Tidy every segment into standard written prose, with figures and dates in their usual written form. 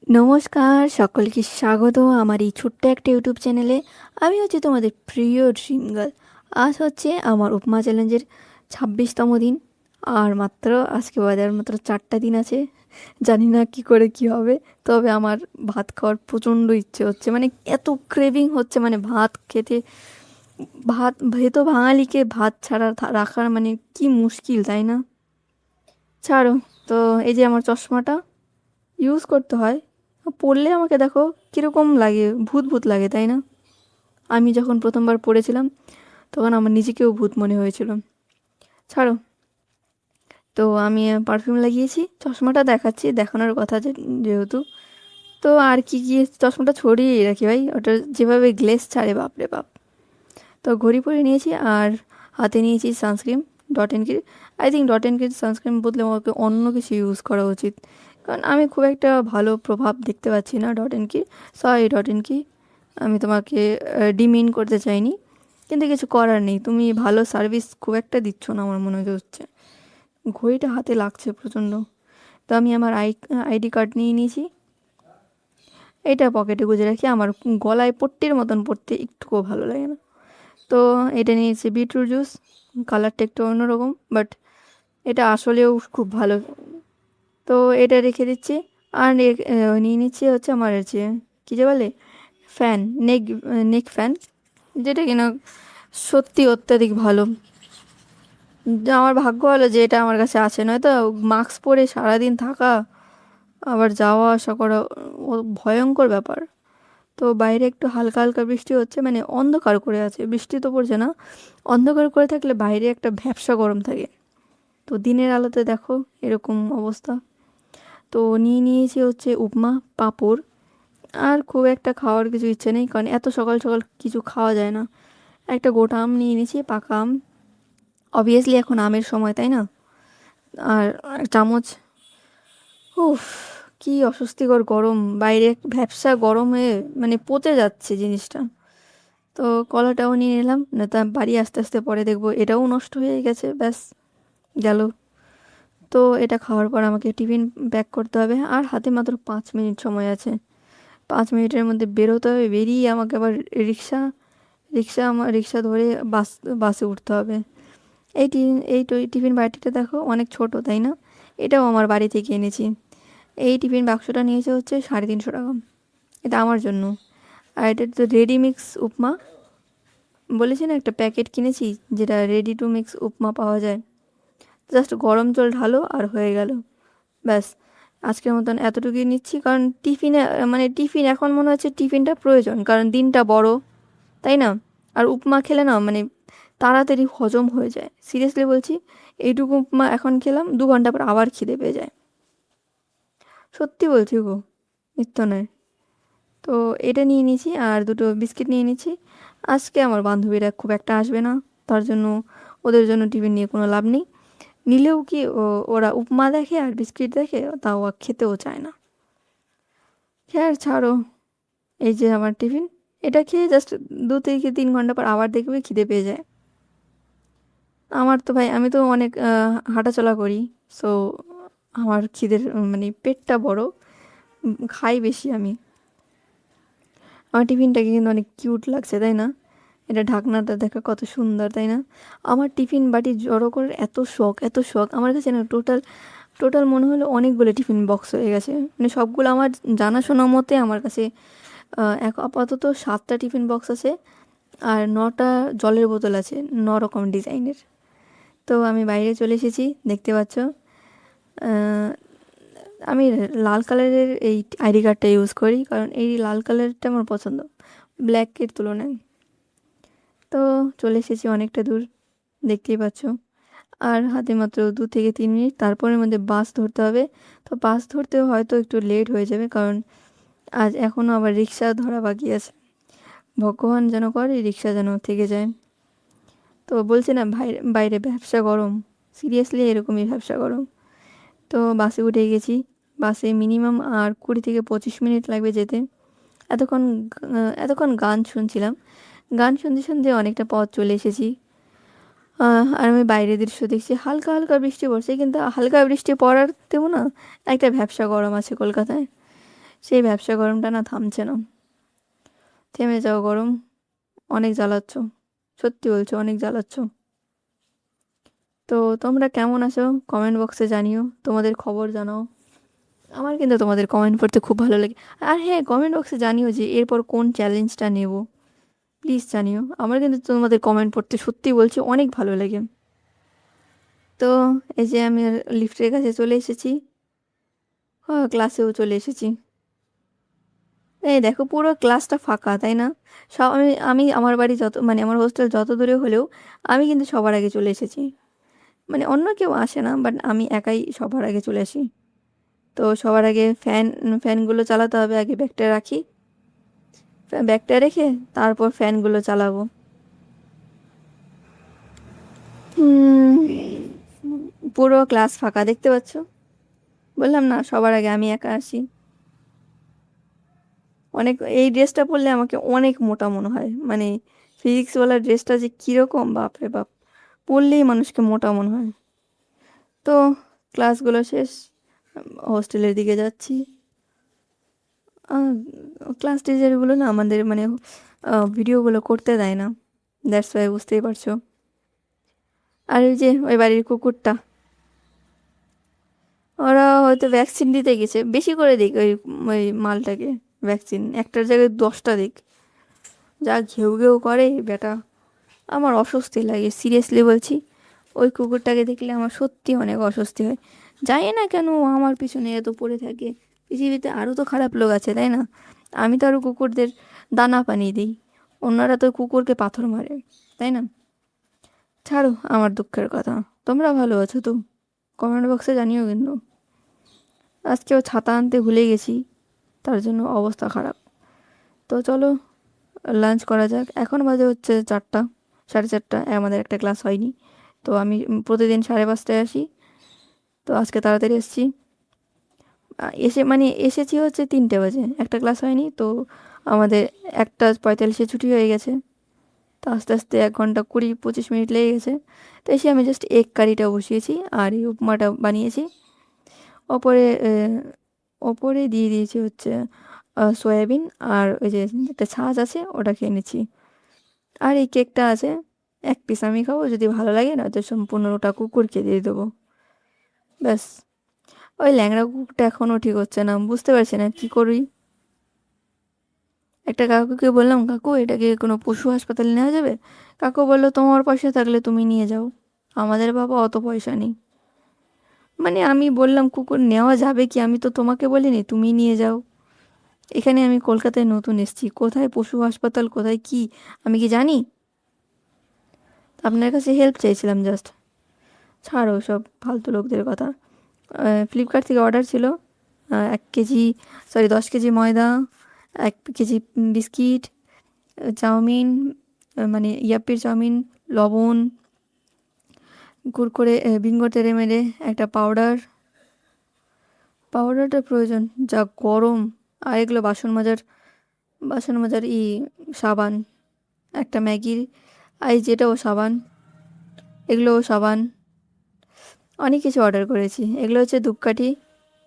নমস্কার, সকলকে স্বাগত আমার এই ছোট্ট একটা ইউটিউব চ্যানেলে। আমি হচ্ছে তোমাদের প্রিয় ড্রিম গার্ল। আজ হচ্ছে আমার উপমা চ্যালেঞ্জের 26তম দিন। আর মাত্র আজকে বাজার মাত্র 4টা দিন আছে। জানি না কি করে কি হবে, তবে আমার ভাত খাওয়ার প্রচণ্ড ইচ্ছে হচ্ছে, মানে এত ক্রেভিং হচ্ছে, মানে ভাত খেতে। ভাত ভেতো বাঙালিকে ভাত ছাড়া রাখার মানে কি মুশকিল, তাই না? ছাড়ো। তো এই যে আমার চশমাটা ইউজ করতে হয়, পড়লে আমাকে দেখো কীরকম লাগে, ভূত ভূত লাগে, তাই না? আমি যখন প্রথমবার পড়েছিলাম তখন আমার নিজেকেও ভূত মনে হয়েছিল। ছাড়ো। তো আমি পারফিউম লাগিয়েছি, চশমাটা দেখাচ্ছি, দেখানোর কথা যেহেতু। তো আর কি কি চশমাটা ছড়িয়ে রাখি ভাই, ওটা যেভাবে গ্লেজ ছাড়ে, বাপরে বাপ। তো ঘড়ি পরে নিয়েছি আর হাতে নিয়েছি সানস্ক্রিন ডট এন কির। আই থিঙ্ক ডট এন কির সানস্ক্রিন বদলে আমাকে অন্য কিছু ইউজ করা উচিত, কারণ আমি খুব একটা ভালো প্রভাব দেখতে পাচ্ছি না ডট এন কি। সরি ডট এন কি, আমি তোমাকে ডিমিন করতে চাইনি, কিন্তু কিছু করার নেই, তুমি ভালো সার্ভিস খুব একটা দিচ্ছ না আমার মনে হচ্ছে। ঘড়িটা হাতে লাগছে প্রচণ্ড। তো আমি আমার আইডি কার্ড নিয়ে নিয়েছি, এটা পকেটে গুঁজে রাখি, আমার গলায় পট্টির মতন পড়তে একটুকুও ভালো লাগে না। তো এটা নিয়েছি বিটরুট জুস, কালারটা একটু অন্যরকম, বাট এটা আসলেও খুব ভালো। তো এটা রেখে দিচ্ছি। আর নিয়ে নিচ্ছি হচ্ছে আমার যে কী যে বলে, ফ্যান, নেক ফ্যান, যেটা কিনা সত্যি অত্যাধিক ভালো। আমার ভাগ্য ভালো যে এটা আমার কাছে আছে, নয়তো মাস্ক পরে সারাদিন থাকা, আবার যাওয়া আসা করা, ও ভয়ঙ্কর ব্যাপার। তো বাইরে একটু হালকা হালকা বৃষ্টি হচ্ছে, মানে অন্ধকার করে আছে, বৃষ্টি তো পড়ছে না। অন্ধকার করে থাকলে বাইরে একটা ভ্যাপসা গরম থাকে, তো দিনের আলোতে দেখো এরকম অবস্থা। তো নিয়ে নিয়েছি হচ্ছে উপমা, পাঁপড়। আর খুব একটা খাওয়ার কিছু ইচ্ছে নেই, কারণ এত সকাল সকাল কিছু খাওয়া যায় না। একটা গোটা আম নিয়ে নিয়েছি, পাকা আম, অবভিয়াসলি এখন আমের সময়, তাই না? আর এক চামচ। উফ, কি অস্বস্তিকর গরম বাইরে, ভ্যাপসা গরম হয়ে মানে পচে যাচ্ছে জিনিসটা। তো কলাটাও নিয়ে নিলাম, না তা বাড়ি আস্তে আস্তে পরে দেখবো এটাও নষ্ট হয়ে গেছে, ব্যাস গেল। তো এটা খাওয়ার পর আমাকে টিফিন প্যাক করতে হবে, আর হাতে মাত্র 5 মিনিট সময় আছে। 5 মিনিটের মধ্যে বেরোতে হবে, বেরিয়ে আমাকে আবার রিক্সা রিক্সা ধরে বাসে উঠতে হবে। এই টিফিন বাটিটা দেখো অনেক ছোট, তাই না? এটাও আমার বাড়ি থেকে এনেছি। এই টিফিন বাক্সটা নিয়েছে হচ্ছে 350 টাকা, এটা আমার জন্য। আর এটা তো রেডি মিক্স উপমা, বলেছি না একটা প্যাকেট কিনেছি, যেটা রেডি টু মিক্স উপমা পাওয়া যায়। জাস্ট গরম জল ঢালো আর হয়ে গেল, ব্যাস। আজকের মতন এতটুকুই নিচ্ছি, কারণ টিফিনে মানে টিফিন এখন মনে হচ্ছে টিফিনটা প্রয়োজন, কারণ দিনটা বড়, তাই না? আর উপমা খেলে না মানে তাড়াতাড়ি হজম হয়ে যায়, সিরিয়াসলি বলছি। এইটুকু উপমা এখন খেলাম, 2 ঘন্টা পর আবার খিদে পেয়ে যায়, সত্যি বলছি গো, মিথ্যা নয়। তো এটা নিয়ে নিয়েছি আর দুটো বিস্কিট নিয়ে নিয়েছি। আজকে আমার বান্ধবীরা খুব একটা আসবে না, তার জন্য ওদের জন্য টিফিন নিয়ে কোনো লাভ নেই। নিলেও কি ওরা উপমা দেখে আর বিস্কিট দেখে, তাও আর খেতেও চায় না। হ্যাঁ ছাড়ো। এই যে আমার টিফিন, এটা খেয়ে জাস্ট 2 থেকে 3 ঘন্টা পর আবার দেখবে খিদে পেয়ে যায়। আমার তো ভাই, আমি তো অনেক হাঁটাচলা করি, সো আমার খিদের মানে পেটটা বড়, খাই বেশি আমি। আমার টিফিনটাকে কিন্তু অনেক কিউট লাগছে, তাই না? এটা ঢাকনাটা দেখা কত সুন্দর, তাই না? আমার টিফিন বাটি জড়ো করার এত শখ, এত শখ আমার কাছে না, টোটাল টোটাল মনে হলো অনেকগুলো টিফিন বক্স হয়ে গেছে, মানে সবগুলো আমার জানাশোনা মতে আমার কাছে এক আপাতত 7টা টিফিন বক্স আছে, আর 9টা জলের বোতল আছে, 9 রকম ডিজাইনের। তো আমি বাইরে চলে এসেছি, দেখতে পাচ্ছ। আহ, আমি লাল কালারের এই আইডি কার্ডটা ইউজ করি, কারণ এই লাল কালারটা আমার পছন্দ ব্ল্যাকের তুলনায়। তো চলে এসেছি অনেকটা দূর, দেখতেই পাচ্ছ। আর হাতে মাত্র 2 থেকে 3 মিনিট, তারপরের মধ্যে বাস ধরতে হবে। তো বাস ধরতেও হয়তো একটু লেট হয়ে যাবে, কারণ আজ এখনও আবার রিক্সা ধরা বাকি আছে। ভগবান যেন করে রিক্সা যেন থেকে যায়। তো বলছি না বাইরে বাইরে ব্যবসা গরম, সিরিয়াসলি এরকমই ব্যবসা গরম। তো বাসে উঠে গেছি। বাসে মিনিমাম আর 20 থেকে 25 মিনিট লাগবে যেতে। এতক্ষণ গান শুনছিলাম, গান শুনতে শুনতে অনেকটা পথ চলে এসেছি। আর আমি বাইরের দৃশ্য দেখছি, হালকা হালকা বৃষ্টি পড়ছে, কিন্তু হালকা বৃষ্টি পড়াতেও না একটা ভ্যাপসা গরম আছে কলকাতায়। সেই ব্যবসা গরমটা না থামছে না। থেমে যাও গরম, অনেক জ্বালাচ্ছ, সত্যি বলছো অনেক জ্বালাচ্ছ। তো তোমরা কেমন আছো কমেন্ট বক্সে জানিও, তোমাদের খবর জানাও। আমার কিন্তু তোমাদের কমেন্ট পড়তে খুব ভালো লাগে। আর হ্যাঁ, কমেন্ট বক্সে জানিও যে এরপর কোন চ্যালেঞ্জটা নেব, প্লিজ জানিও। আমার কিন্তু তোমাদের কমেন্ট পড়তে সত্যি বলছি অনেক ভালো লাগে। তো এই যে আমি লিফটের কাছে চলে এসেছি, ক্লাসেও চলে এসেছি। এই দেখো পুরো ক্লাসটা ফাঁকা, তাই না? সব আমি আমি আমার বাড়ি যত মানে আমার হোস্টেল যত দূরে হলেও আমি কিন্তু সবার আগে চলে এসেছি। মানে অন্য কেউ আসে না, বাট আমি একাই সবার আগে চলে আসি। তো সবার আগে ফ্যানগুলো চালাতে হবে, আগে ব্যাগটা রাখি, ব্যাগটা রেখে তারপর ফ্যানগুলো চালাবো। পুরো ক্লাস ফাঁকা দেখতে পাচ্ছ, বললাম না সবার আগে আমি একা আসি। অনেক এই ড্রেসটা পরলে আমাকে অনেক মোটা মনে হয়, মানে ফিজিক্সওয়ালা ড্রেসটা যে কীরকম, বাপরে বাপ, পরলেই মানুষকে মোটা মনে হয়। তো ক্লাসগুলো শেষ, হোস্টেলের দিকে যাচ্ছি। ক্লাস টিচারগুলো না আমাদের মানে ভিডিওগুলো করতে দেয় না, দ্যাটস ওয়াই, বুঝতেই পারছো। আর ওই যে ওই বাড়ির কুকুরটা, ওরা হয়তো ভ্যাকসিন দিতে গেছে, বেশি করে দিক ওই ওই মালটাকে ভ্যাকসিন, একটার জায়গায় 10টা দিক। যা ঘেউ ঘেউ করে বেটা, আমার অস্বস্তি লাগে, সিরিয়াসলি বলছি। ওই কুকুরটাকে দেখলে আমার সত্যি অনেক অস্বস্তি হয়। জানি না কেন ও আমার পিছনে এত পড়ে থাকে। পৃথিবীতে আরও তো খারাপ লোক আছে, তাই না? আমি তো আরও কুকুরদের দানা পানি দিই, অন্যরা তো কুকুরকে পাথর মারে, তাই না? ছাড়ো আমার দুঃখের কথা, তোমরা ভালো আছো তো? কমেন্ট বক্সে জানিও কিন্তু। আজকেও ছাতা আনতে ভুলে গেছি, তার জন্য অবস্থা খারাপ। তো চলো লাঞ্চ করা যাক। এখন বাজে হচ্ছে 4টা, 4:30, আমাদের একটা ক্লাস হয়নি। তো আমি প্রতিদিন 5:30টায় আসি, তো আজকে তাড়াতাড়ি এসেছি। এসে মানে এসেছি হচ্ছে 3টে বাজে, একটা ক্লাস হয়নি তো। আমাদের 1:45-এ ছুটি হয়ে গেছে। তো আস্তে আস্তে 1 ঘন্টা 20-25 মিনিট লেগে গেছে। তো এসে আমি জাস্ট এগ কারিটা বসিয়েছি আর এই উপমাটা বানিয়েছি। ওপরে ওপরে দিয়ে দিয়েছি হচ্ছে সয়াবিন, আর ওই যে একটা ছাঁচ আছে ওটা খেয়ে নিচ্ছি। আর এই কেকটা আছে, 1 পিস আমি খাবো, যদি ভালো লাগে নয়তো সম্পূর্ণটা কুকুরকে দিয়ে দেবো, ব্যাস। ওই ল্যাংড়া কুকুরটা এখনও ঠিক হচ্ছে না, বুঝতে পারছি না কী করি। একটা কাকুকে বললাম, কাকু এটাকে কোনো পশু হাসপাতালে নেওয়া যাবে? কাকু বললো, তোমার পয়সা থাকলে তুমি নিয়ে যাও, আমাদের বাবা অত পয়সা নেই। মানে আমি বললাম কুকুর নেওয়া যাবে কি, আমি তো তোমাকে বলিনি, তুমি নিয়ে যাও। এখানে আমি কলকাতায় নতুন এসেছি, কোথায় পশু হাসপাতাল কোথায় কি আমি কি জানি? আপনার কাছে হেল্প চাইছিলাম জাস্ট। ছাড়ো সব ফালতু লোকদের কথা। ফ্লিপকার্ট থেকে অর্ডার ছিল 1 কেজি, সরি 10 কেজি ময়দা, 1 কেজি বিস্কিট, চাউমিন, মানে ইয়াপ্পির চাউমিন, লবণ, কুরকুরে, বিঙ্গো তেড়ে মেরে একটা পাউডার, পাউডারটা প্রয়োজন, যা গরম। আর এগুলো বাসন মাজার সাবান, একটা ম্যাগির যেটাও সাবান, এগুলোও সাবান, অনেক কিছু অর্ডার করেছি। এগুলো হচ্ছে ধূপকাঠি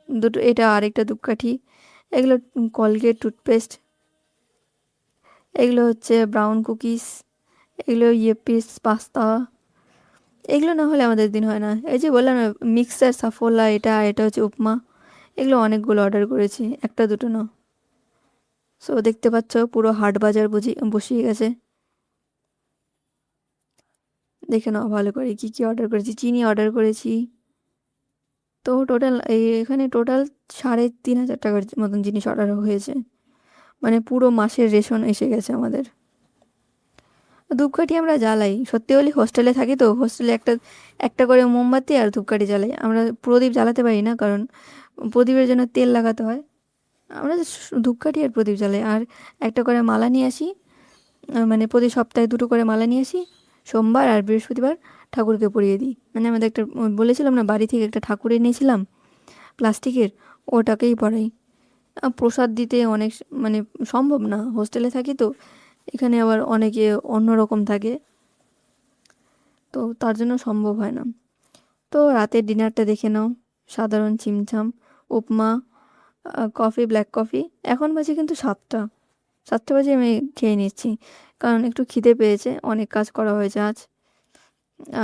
দুটো, এটা আরেকটা ধূপকাঠি, এগুলো কলগেট টুথপেস্ট, এগুলো হচ্ছে ব্রাউন কুকিজ, এগুলো ইয়েপিস পাস্তা। এগুলো না হলে আমাদের দিন হয় না। এই যে বললাম না, মিক্সার সাফোলা, এটা এটা হচ্ছে উপমা, এগুলো অনেকগুলো অর্ডার করেছি, একটা দুটো না। সো দেখতে পাচ্ছ পুরো হাট বাজার বসিয়ে গেছে। দেখে নাও ভালো করে কী কী অর্ডার করেছি। চিনি অর্ডার করেছি। তো টোটাল এখানে টোটাল 3,500 টাকার মতন জিনিস অর্ডার হয়েছে, মানে পুরো মাসের রেশন এসে গেছে আমাদের। ধূপকাঠি আমরা জ্বালাই, সত্যি বলি হোস্টেলে থাকি তো, হোস্টেলে একটা একটা করে মোমবাতি আর ধূপকাঠি জ্বালাই। আমরা প্রদীপ জ্বালাতে পারি না, কারণ প্রদীপের জন্য তেল লাগাতে হয়। আমরা ধূপকাঠি আর প্রদীপ জ্বালাই, আর একটা করে মালা নিয়ে আসি, মানে প্রতি সপ্তাহে 2টো করে মালা নিয়ে আসি, সোমবার আর বৃহস্পতিবার ঠাকুরকে পরিয়ে দিই। মানে আমাদের একটা বলেছিলাম না, বাড়ি থেকে একটা ঠাকুর এনেছিলাম প্লাস্টিকের, ওটাকেই পরাই। প্রসাদ দিতে অনেক মানে সম্ভব না, হোস্টেলে থাকি তো, এখানে আবার অনেকে অন্যরকম থাকে, তো তার জন্য সম্ভব হয় না। তো রাতের ডিনারটা দেখে নাও, সাধারণ চিমচাম উপমা, কফি, ব্ল্যাক কফি। এখন বাজে কিন্তু 7টা বাজে আমি খেয়ে নিচ্ছি, কারণ একটু খিদে পেয়েছে, অনেক কাজ করা হয়েছে আজ।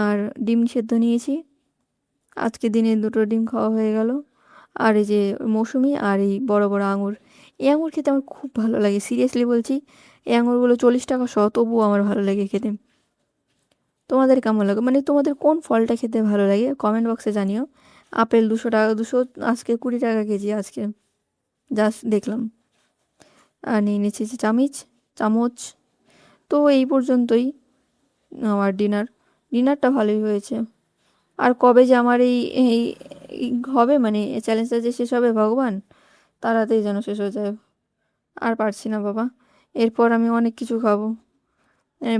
আর ডিম সেদ্ধ নিয়েছি, আজকে দিনে 2টো ডিম খাওয়া হয়ে গেল। আর এই যে মৌসুমি আর এই বড় বড় আঙুর, এই আঙুর খেতে আমার খুব ভালো লাগে, সিরিয়াসলি বলছি। এই আঙুরগুলো 40 টাকা শ, তবুও আমার ভালো লাগে খেতে। তোমাদের কেমন লাগে, মানে তোমাদের কোন ফলটা খেতে ভালো লাগে কমেন্ট বক্সে জানিও। আপেল 200 টাকা, 200, আজকে 20 টাকা কেজি আজকে, জাস্ট দেখলাম। আর নিয়ে নিচ্ছি যে চামচ। তো এই পর্যন্তই আমার ডিনারটা ভালোই হয়েছে। আর কবে যে আমার এই হবে, মানে এই চ্যালেঞ্জটা যে শেষ হবে, ভগবান তাড়াতাড়ি যেন শেষ হয়ে যায়। আর পারছি না বাবা, এরপর আমি অনেক কিছু খাবো।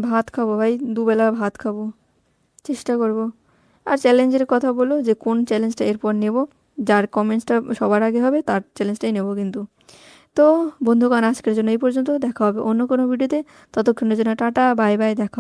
ভাত খাবো ভাই, দুবেলা ভাত খাবো, চেষ্টা করব। আর চ্যালেঞ্জের কথা বলো যে কোন চ্যালেঞ্জটা এরপর নেব, যার কমেন্টসটা সবার আগে হবে তার চ্যালেঞ্জটাই নেব কিন্তু। তো বন্ধুগণ, আজকের জন্য এই পর্যন্ত, দেখা হবে অন্য কোনো ভিডিওতে। ততক্ষণের জন্য টাটা, বাই বাই, দেখা